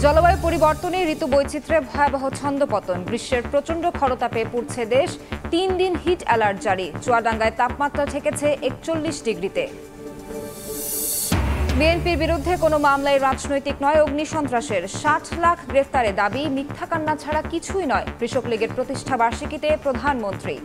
জলবায়ু পরিবর্তনে ঋতু বৈচিত্র্যে ভয়াবহ ছন্দপতন, গ্রীষ্মের প্রচণ্ড খরতাপে পুড়ছে দেশ। ৩ দিন হিট অ্যালার্ট জারি। চুয়াডাঙ্গায় তাপমাত্রা ঠেকেছে ৪১ ডিগ্রিতে। বিএনপির বিরুদ্ধে কোনো মামলায় রাজনৈতিক নয়, অগ্নিসন্ত্রাসের ৬০ লাখ গ্রেফতারে দাবি মিথ্যা কান্না ছাড়া কিছুই নয়। কৃষক লীগের প্রতিষ্ঠা বার্ষিকীতে প্রধানমন্ত্রী।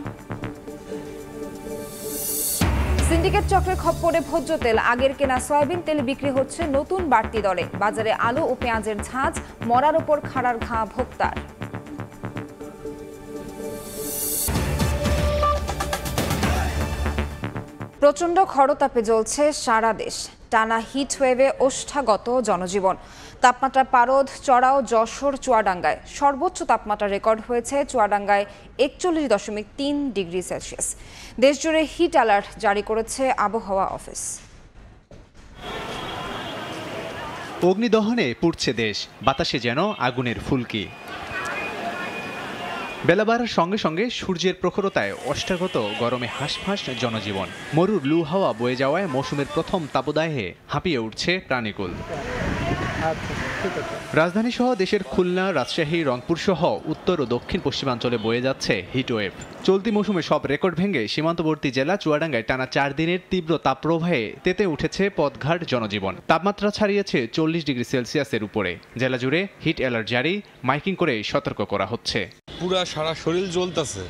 সিন্ডিকেট চক্রের খপ্পরে ভোজ্য তেল, আগের কেনা সয়াবিন তেল বিক্রি হচ্ছে নতুন বাড়তি দরে। বাজারে আলু ও পেঁয়াজের ঝাঁজ, মরার ওপর খাড়ার ঘা ভোক্তার। প্রচণ্ড খরতাপে জ্বলছে সারা দেশ। টানা হিট ওয়েভে ওষ্ঠাগত জনজীবন। তাপমাত্রার পারদ চড়াও যশোর, চুয়াডাঙ্গায়। সর্বোচ্চ তাপমাত্রা রেকর্ড হয়েছে চুয়াডাঙ্গায় ৪১.৩ ডিগ্রি সেলসিয়াস। দেশজুড়ে হিট অ্যালার্ট জারি করেছে আবহাওয়া অফিস। অগ্নিদহনে পুড়ছে দেশ, বাতাসে যেন আগুনের ফুলকি। বেলা বাড়ার সঙ্গে সঙ্গে সূর্যের প্রখরতায় অষ্টাগত গরমে হাঁসফাঁস জনজীবন। মরুর লু হাওয়া বয়ে যাওয়ায় মৌসুমের প্রথম তাপদাহে হাঁপিয়ে উঠছে প্রাণীকুল। রাজধানী সহ দেশের খুলনা, রাজশাহী, রংপুর সহ উত্তর ও দক্ষিণ পশ্চিমাঞ্চলে বয়ে যাচ্ছে হিটওয়েভ। চলতি মৌসুমে সব রেকর্ড ভেঙে সীমান্তবর্তী জেলা চুয়াডাঙ্গায় টানা ৪ দিনের তীব্র তাপপ্রবাহে তেতে উঠেছে পথঘাট জনজীবন। তাপমাত্রা ছাড়িয়েছে ৪০ ডিগ্রি সেলসিয়াসের উপরে। জেলা জুড়ে হিট অ্যালার্ট জারি, মাইকিং করে সতর্ক করা হচ্ছে। পুরা সারা শরীর জ্বলতেছে,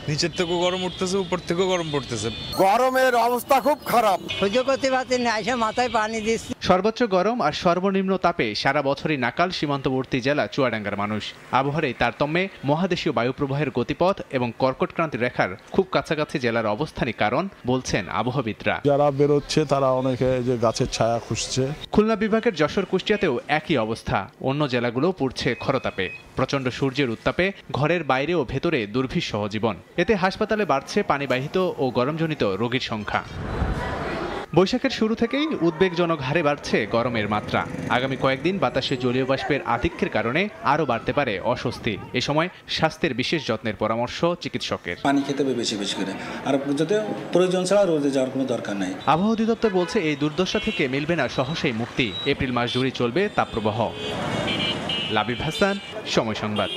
নিচের থেকেও গরম উঠতেছে, উপর থেকেও গরম পড়তেছে। গরমের অবস্থা খুব খারাপ, সহ্য করতে পারছি না, এসে মাথায় পানি দিচ্ছি। সর্বোচ্চ গরম আর সর্বনিম্ন তাপে সারা বছরই নাকাল সীমান্তবর্তী জেলা চুয়াডাঙ্গার মানুষ। আবহাওয়ার এই তারতম্যে মহাদেশীয় বায়ুপ্রবাহের গতিপথ এবং কর্কটক্রান্তি রেখার খুব কাছাকাছি জেলার অবস্থানই কারণ বলছেন আবহাওয়াবিদরা। যারা বেরোচ্ছে তারা অনেকে যে গাছের ছায়া খুঁজছে। খুলনা বিভাগের যশোর, কুষ্টিয়াতেও একই অবস্থা। অন্য জেলাগুলো পুড়ছে খরতাপে। প্রচণ্ড সূর্যের উত্তাপে ঘরের বাইরে ও ভেতরে দুর্বিষহ জীবন। এতে হাসপাতালে বাড়ছে পানিবাহিত ও গরমজনিত রোগীর সংখ্যা। বৈশাখের শুরু থেকেই উদ্বেগজনক হারে বাড়ছে গরমের মাত্রা। আগামী কয়েকদিন বাতাসে জলীয় বাষ্পের আধিক্যের কারণে আরও বাড়তে পারে অস্বস্তি। এ সময় স্বাস্থ্যের বিশেষ যত্নের পরামর্শ চিকিৎসকের। পানি খেতে হবে বেশি বেশি করে, আর যাতে প্রয়োজন ছাড়া রোদে যাওয়ার কোনো দরকার নেই। আবহাওয়া অধিদপ্তর বলছে এই দুর্দশা থেকে মিলবে না সহসাই মুক্তি। এপ্রিল মাস জুড়ে চলবে তাপপ্রবাহ। লাবিব হাসান, সময় সংবাদ।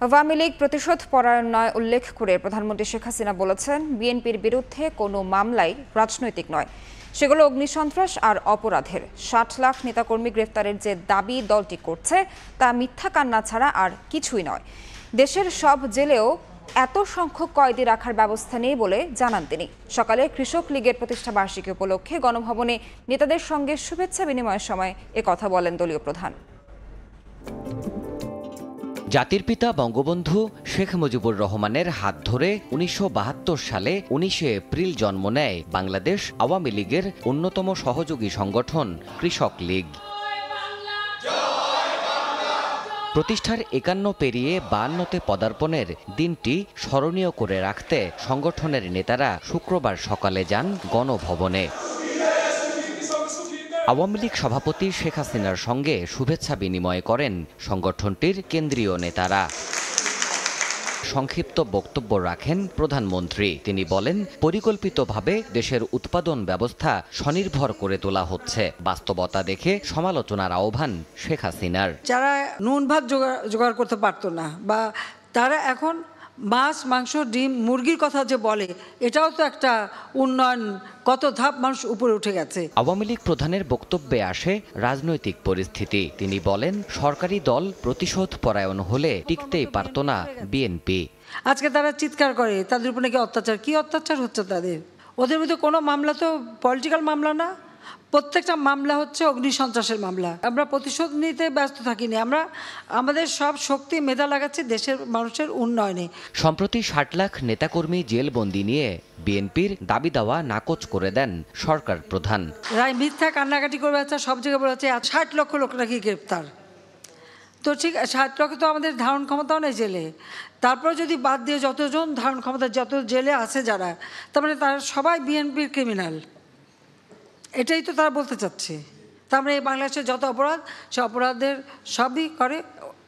আওয়ামী লীগ প্রতিশোধ পরায়ণ নয় উল্লেখ করে প্রধানমন্ত্রী শেখ হাসিনা বলেছেন, বিএনপির বিরুদ্ধে কোনো মামলাই রাজনৈতিক নয়, সেগুলো অগ্নিসন্ত্রাস আর অপরাধের। ৬০ লাখ নেতাকর্মী গ্রেফতারের যে দাবি দলটি করছে তা মিথ্যা কান্না ছাড়া আর কিছুই নয়। দেশের সব জেলেও এত সংখ্যক কয়েদি রাখার ব্যবস্থা নেই বলে জানান তিনি। সকালে কৃষক লীগের প্রতিষ্ঠা বার্ষিকী উপলক্ষে গণভবনে নেতাদের সঙ্গে শুভেচ্ছা বিনিময়ের সময় একথা বলেন দলীয় প্রধান। জাতির পিতা বঙ্গবন্ধু শেখ মুজিবুর রহমানের হাত ধরে ১৯৭২ সালে ১৯ এপ্রিল জন্ম নেয় বাংলাদেশ আওয়ামী লীগের অন্যতম সহযোগী সংগঠন কৃষক লীগ। প্রতিষ্ঠার ৫১ পেরিয়ে ৫২তে পদার্পণের দিনটি স্মরণীয় করে রাখতে সংগঠনের নেতারা শুক্রবার সকালে যান গণভবনে। আওয়ামী লীগ সভাপতি শেখ হাসিনার সঙ্গে শুভেচ্ছা বিনিময় করেন সংগঠনটির কেন্দ্রীয় নেতারা। সংক্ষিপ্ত বক্তব্য রাখেন প্রধানমন্ত্রী। তিনি বলেন, পরিকল্পিতভাবে দেশের উৎপাদন ব্যবস্থা স্বনির্ভর করে তোলা হচ্ছে। বাস্তবতা দেখে সমালোচনার আহ্বান শেখ হাসিনার। যারা নুন ভাত জোগাড় করতে পারতো না, বা তারা এখন মাছ, মাংস, ডিম, মুরগির কথা যে বলে, এটাও তো একটা উন্নয়ন। কত ধাপ মানুষ উপরে উঠে গেছে। আওয়ামী লীগ প্রধানের বক্তব্যে আসে রাজনৈতিক পরিস্থিতি। তিনি বলেন, সরকারি দল প্রতিশোধ পরায়ণ হলে টিকতেই পারত না বিএনপি। আজকে তারা চিৎকার করে তাদের উপর নাকি অত্যাচার। কি অত্যাচার হচ্ছে তাদের? ওদের মধ্যে কোনো মামলা তো পলিটিক্যাল মামলা না, প্রত্যেকটা মামলা হচ্ছে অগ্নিসন্ত্রাসের মামলা। আমরা প্রতিশোধ নিতে ব্যস্ত থাকিনি, আমরা আমাদের সব শক্তি মেধা লাগাচ্ছি দেশের মানুষের উন্নয়নে। সম্প্রতি ৬০ লাখ নেতাকর্মী জেলবন্দি নিয়ে বিএনপির দাবি দাওয়া নাকচ করে দেন সরকার প্রধান। রায় মিথ্যা কান্নাকাটি করবে, সব জায়গায় বলেছে ৬০ লক্ষ লোক নাকি গ্রেপ্তার। তো ঠিক ৬০ লক্ষ তো আমাদের ধারণ ক্ষমতাও নেই জেলে। তারপর যদি বাদ দিয়ে যতজন ধারণ ক্ষমতা, যত জেলে আছে যারা, তার মানে তারা সবাই বিএনপির ক্রিমিনাল। এটাই তো তারা বলতে চাচ্ছে। তার মানে এই বাংলাদেশের যত অপরাধ, সে অপরাধের সবই করে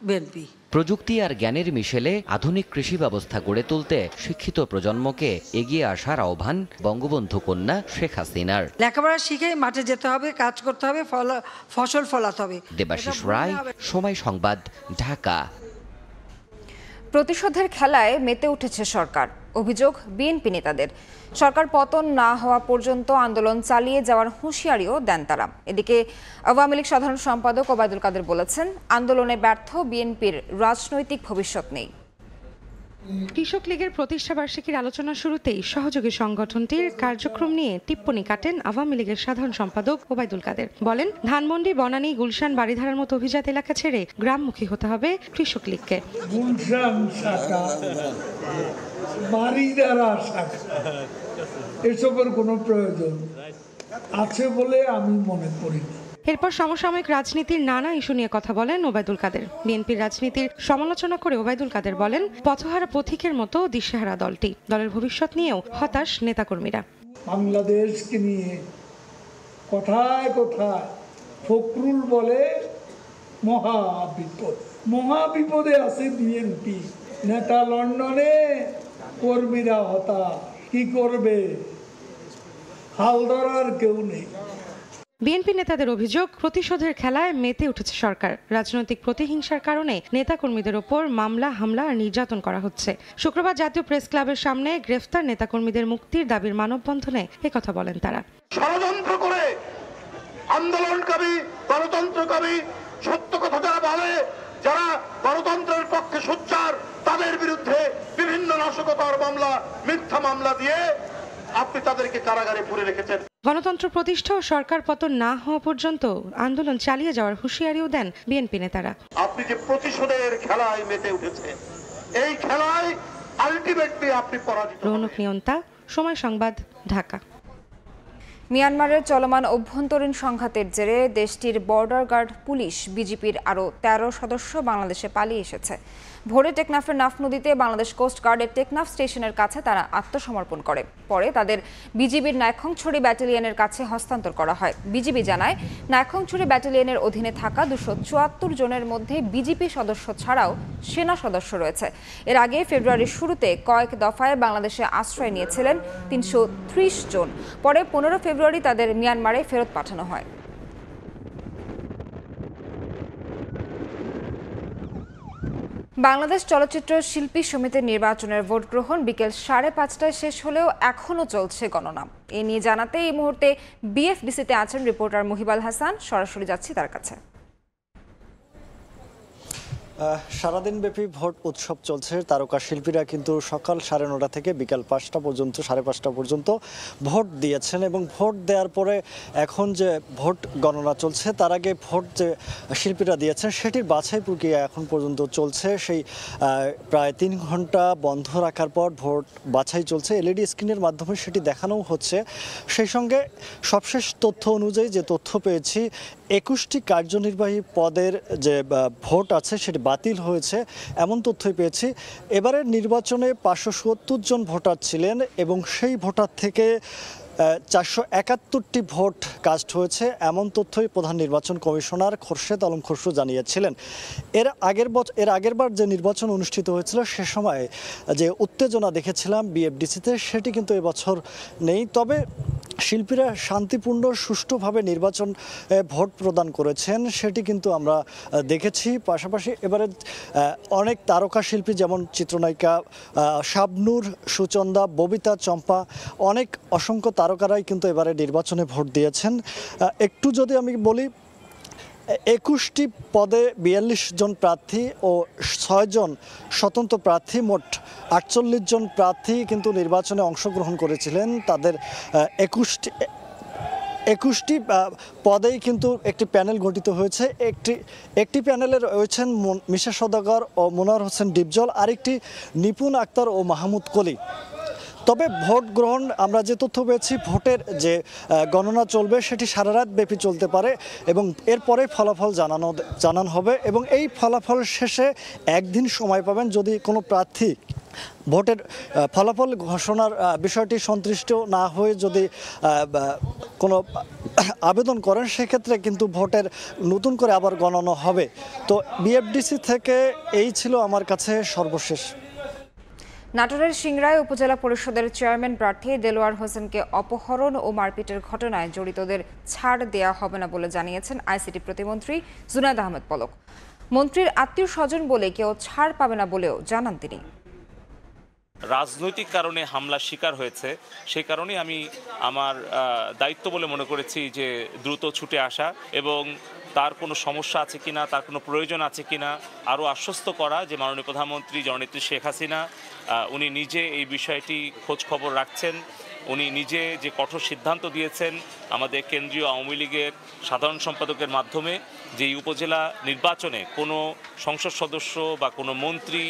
বিএনপি। প্রযুক্তি আর জ্ঞানের মিশেলে আধুনিক কৃষি ব্যবস্থা গড়ে তুলতে শিক্ষিত প্রজন্মকে এগিয়ে আসার আহ্বান বঙ্গবন্ধু কন্যা শেখ হাসিনার। লেখাপড়া শিখে মাঠে যেতে হবে, কাজ করতে হবে, ফসল ফলাতে হবে। দেবাশিস রায়, সময় সংবাদ, ঢাকা। প্রতিশোধের খেলায় মেতে উঠেছে সরকার, অভিযোগ বিএনপি নেতাদের। সরকার পতন না হওয়া পর্যন্ত আন্দোলন চালিয়ে যাওয়ার হুঁশিয়ারিও দেন তারা। এদিকে আওয়ামী লীগ সাধারণ সম্পাদক ওবায়দুল কাদের বলেছেন, আন্দোলনে ব্যর্থ বিএনপির রাজনৈতিক ভবিষ্যৎ নেই। কৃষক লীগের প্রতিষ্ঠাবার্ষিকীর আলোচনা শুরুতেই সহযোগী সংগঠনটির কার্যক্রম নিয়ে টিপ্পনী কাটেন আওয়ামী লীগের সাধারণ সম্পাদক ওবায়দুল কাদের। বলেন, ধানমন্ডি, বনানী, গুলশান, বাড়িধারার মতো অভিজাত এলাকা ছেড়ে গ্রামমুখী হতে হবে কৃষক লীগকে। গুলশান শাখা, বাড়িধারা শাখা, এসবের কোনো প্রয়োজন আছে বলে আমি মনে করি না। এরপর সমসাময়িক রাজনীতির নানা ইস্যু নিয়ে কথা বলেন ওবায়দুল কাদের। বিএনপির রাজনীতির সমালোচনা করে ওবায়দুল কাদের বলেন, পথহারা পথিকের মতো দিশেহারা দলটি। দলের ভবিষ্যৎ নিয়েও হতাশ নেতাকর্মীরা। বাংলাদেশকে নিয়ে কোথায় কোথায় ফখরুল বলে মহাবিপদ, মহাবিপদে আছে বিএনপি। নেতা লন্ডনে, কর্মীরা হতাশ। কি করবে? হাল ধরার কেউ নেই। বিএনপি নেতাদের অভিযোগ, প্রতিশোধের খেলায় মেতে উঠেছে সরকার। রাজনৈতিক প্রতিহিংসার কারণে নেতাকর্মীদের ওপর মামলা, হামলা আর নির্যাতন করা হচ্ছে। শুক্রবার জাতীয় প্রেস ক্লাবের সামনে গ্রেফতার নেতাকর্মীদের মুক্তির দাবির মানববন্ধনে একথা বলেন তারা। ষড়যন্ত্র করে আন্দোলনকারী, গণতন্ত্রকারী, সত্য কথা যারা বলে, যারা গণতন্ত্রের পক্ষে সোচ্চার, তাদের বিরুদ্ধে বিভিন্ন নাশকতার মামলা, মিথ্যা মামলা দিয়ে আপনি তাদেরকে কারাগারে পুরে রেখেছেন। গণতন্ত্র প্রতিষ্ঠা ও সরকার পতন না হওয়া পর্যন্ত আন্দোলন চালিয়ে যাওয়ার হুঁশিয়ারিও দেন বিএনপি নেতারা। আপনি যে প্রতিশোধের খেলায় মেতে উঠেছেন, এই খেলায় আলটিমেটলি আপনি পরাজিত। রৌনক নিয়ন্তা, সময় সংবাদ, ঢাকা। মিয়ানমারের চলমান অভ্যন্তরীণ সংঘাতের জেরে দেশটির বর্ডার গার্ড পুলিশ বিজিপির আরও 13 সদস্য বাংলাদেশে পালিয়ে এসেছে। ভোরে টেকনাফের নাফ নদীতে বাংলাদেশ কোস্ট গার্ডের টেকনাফ স্টেশনের কাছে তারা আত্মসমর্পণ করে। পরে তাদের বিজিবির নাইখংছড়ি ব্যাটালিয়নের কাছে হস্তান্তর করা হয়। বিজিবি জানায়, নাইখংছড়ি ব্যাটালিয়নের অধীনে থাকা 274 জনের মধ্যে বিজিপি সদস্য ছাড়াও সেনা সদস্য রয়েছে। এর আগে ফেব্রুয়ারির শুরুতে কয়েক দফায় বাংলাদেশে আশ্রয় নিয়েছিলেন 330 জন। পরে 15 ফেব্রুয়ারি তাদের মিয়ানমারে ফেরত পাঠানো হয়। বাংলাদেশ চলচ্চিত্র শিল্পী সমিতির নির্বাচনের ভোট গ্রহণ বিকেল 5:30টায় শেষ হলেও এখনও চলছে গণনা। এ নিয়ে জানাতে এই মুহূর্তে বিএফডিসিতে আছেন রিপোর্টার মুহিবাল হাসান। সরাসরি যাচ্ছি তার কাছে। সারাদিন ব্যাপী ভোট উৎসব চলছে। তারকা শিল্পীরা কিন্তু সকাল 9:30 থেকে বিকাল 5টা পর্যন্ত, 5:30 পর্যন্ত ভোট দিয়েছেন এবং ভোট দেওয়ার পরে এখন যে ভোট গণনা চলছে, তার আগে ভোট যে শিল্পীরা দিয়েছেন সেটির বাছাই প্রক্রিয়া এখন পর্যন্ত চলছে। সেই প্রায় 3 ঘন্টা বন্ধ রাখার পর ভোট বাছাই চলছে। এলইডি স্ক্রিনের মাধ্যমে সেটি দেখানোও হচ্ছে। সেই সঙ্গে সবশেষ তথ্য অনুযায়ী যে তথ্য পেয়েছি, 21টি কার্যনির্বাহী পদের যে ভোট আছে সেটি বাতিল হয়েছে, এমন তথ্যই পেয়েছি। এবারের নির্বাচনে 570 জন ভোটার ছিলেন এবং সেই ভোটার থেকে 471টি ভোট কাস্ট হয়েছে, এমন তথ্যই প্রধান নির্বাচন কমিশনার খোরশেদ আলম খসরু জানিয়েছিলেন। এর আগেরবার যে নির্বাচন অনুষ্ঠিত হয়েছিল সে সময় যে উত্তেজনা দেখেছিলাম বিএফডিসিতে, সেটি কিন্তু এবছর নেই। তবে শিল্পীরা শান্তিপূর্ণ সুষ্ঠুভাবে নির্বাচন ভোট প্রদান করেছেন, সেটি কিন্তু আমরা দেখেছি। পাশাপাশি এবারে অনেক তারকা শিল্পী যেমন চিত্রনায়িকা শাবনূর, সুচন্দা, ববিতা, চম্পা, অনেক অসংখ্য তারকারাই কিন্তু এবারে নির্বাচনে ভোট দিয়েছেন। একটু যদি আমি বলি, 21টি পদে 42 জন প্রার্থী ও 6 জন স্বতন্ত্র প্রার্থী, মোট 48 জন প্রার্থী কিন্তু নির্বাচনে অংশগ্রহণ করেছিলেন। তাদের 21টি পদেই কিন্তু একটি প্যানেল গঠিত হয়েছে। একটি প্যানেলে রয়েছেন মিশা সওদাগর ও মনোয়ার হোসেন ডিপজল, আরেকটি নিপুণ আক্তার ও মাহমুদ কলি। তবে ভোট গ্রহণ আমরা যে তথ্য পেয়েছি, ভোটের যে গণনা চলবে সেটি সারা রাত ব্যাপী চলতে পারে এবং এরপরে ফলাফল জানানো হবে এবং এই ফলাফল শেষে একদিন সময় পাবেন। যদি কোনো প্রার্থী ভোটের ফলাফল ঘোষণার বিষয়টি সন্তুষ্ট না হয়ে যদি কোনো আবেদন করেন সেক্ষেত্রে কিন্তু ভোটের নতুন করে আবার গণনা হবে। তো বিএফডিসি থেকে এই ছিল আমার কাছে সর্বশেষ। নাটোরের সিংড়ায় উপজেলা পরিষদের চেয়ারম্যান প্রার্থী দেলোয়ার হোসেনকে অপহরণ ও মারপিটের ঘটনায় জড়িতদের ছাড় দেয়া হবে না বলে জানিয়েছেন আইসিটি প্রতিমন্ত্রী জুনায়েদ আহমেদ পলক। মন্ত্রীর আত্মীয় স্বজন বলে কেউ ছাড় পাবে না বলেও জানান তিনি। রাজনৈতিক কারণে হামলার শিকার হয়েছে, সেই কারণে আমি আমার দায়িত্ব বলে মনে করেছি যে দ্রুত ছুটে আসা এবং তার কোনো সমস্যা আছে কিনা, তার কোনো প্রয়োজন আছে কিনা আরও আশ্বস্ত করা যে মাননীয় প্রধানমন্ত্রী জননেত্রী শেখ হাসিনা উনি নিজে এই বিষয়টি খোঁজ খবর রাখছেন। উনি নিজে যে কঠোর সিদ্ধান্ত দিয়েছেন আমাদের কেন্দ্রীয় আওয়ামী লীগের সাধারণ সম্পাদকের মাধ্যমে যে এই উপজেলা নির্বাচনে কোনো সংসদ সদস্য বা কোনো মন্ত্রী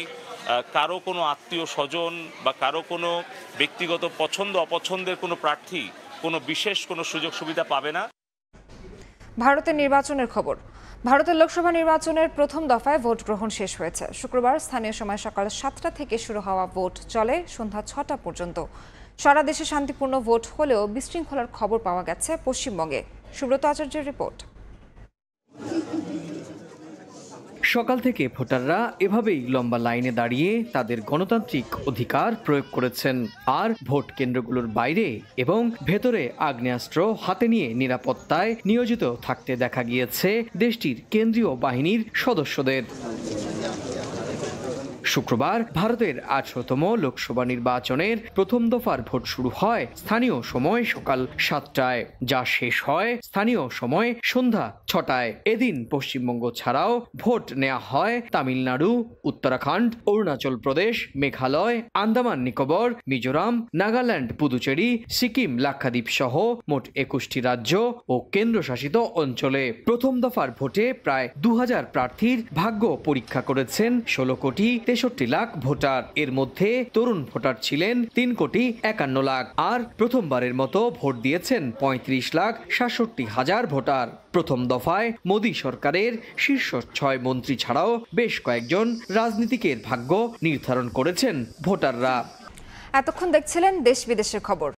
কারো কোনো আত্মীয় স্বজন বা কারো কোনো ব্যক্তিগত পছন্দ অপছন্দের কোনো প্রার্থী কোনো বিশেষ কোনো সুযোগ সুবিধা পাবে না। ভারতের নির্বাচনের খবর। ভারতের লোকসভা নির্বাচনের প্রথম দফায় ভোট গ্রহণ শেষ হয়েছে। শুক্রবার স্থানীয় সময় সকাল 7টা থেকে শুরু হওয়া ভোট চলে সন্ধ্যা 6টা পর্যন্ত। সারা দেশে শান্তিপূর্ণ ভোট হলেও বিশৃঙ্খলার খবর পাওয়া গেছে পশ্চিমবঙ্গে। সুব্রত আচার্যের রিপোর্ট। সকাল থেকে ভোটাররা এভাবেই লম্বা লাইনে দাঁড়িয়ে তাদের গণতান্ত্রিক অধিকার প্রয়োগ করেছেন। আর ভোট কেন্দ্রগুলোর বাইরে এবং ভেতরে আগ্নেয়াস্ত্র হাতে নিয়ে নিরাপত্তায় নিয়োজিত থাকতে দেখা গিয়েছে দেশটির কেন্দ্রীয় বাহিনীর সদস্যদের। শুক্রবার ভারতের 18তম লোকসভা নির্বাচনের প্রথম দফার ভোট শুরু হয় স্থানীয় সময় সকাল 7টায়, যা শেষ হয় স্থানীয় সময় সন্ধ্যা 6টায়। এদিন পশ্চিমবঙ্গ ছাড়াও ভোট নেওয়া হয় তামিলনাড়ু, উত্তরাখণ্ড, অরুণাচল প্রদেশ, মেঘালয়, আন্দামান নিকোবর, মিজোরাম, নাগাল্যান্ড, পুদুচেরি, সিকিম, লাক্ষাদ্বীপ সহ মোট 21টি রাজ্য ও কেন্দ্রশাসিত অঞ্চলে। প্রথম দফার ভোটে প্রায় 2000 প্রার্থীর ভাগ্য পরীক্ষা করেছেন 16,63 লাখ ভোটার। এর মধ্যে তরুণ ভোটার ছিলেন 3,51,00,000 আর প্রথমবারের মতো ভোট দিয়েছেন 35,67,000 ভোটার। প্রথম দফায় মোদী সরকারের শীর্ষ 6 মন্ত্রী ছাড়াও বেশ কয়েকজন রাজনীতিকের ভাগ্য নির্ধারণ করেছেন ভোটাররা। এতক্ষণ দেখছিলেন দেশ বিদেশের খবর।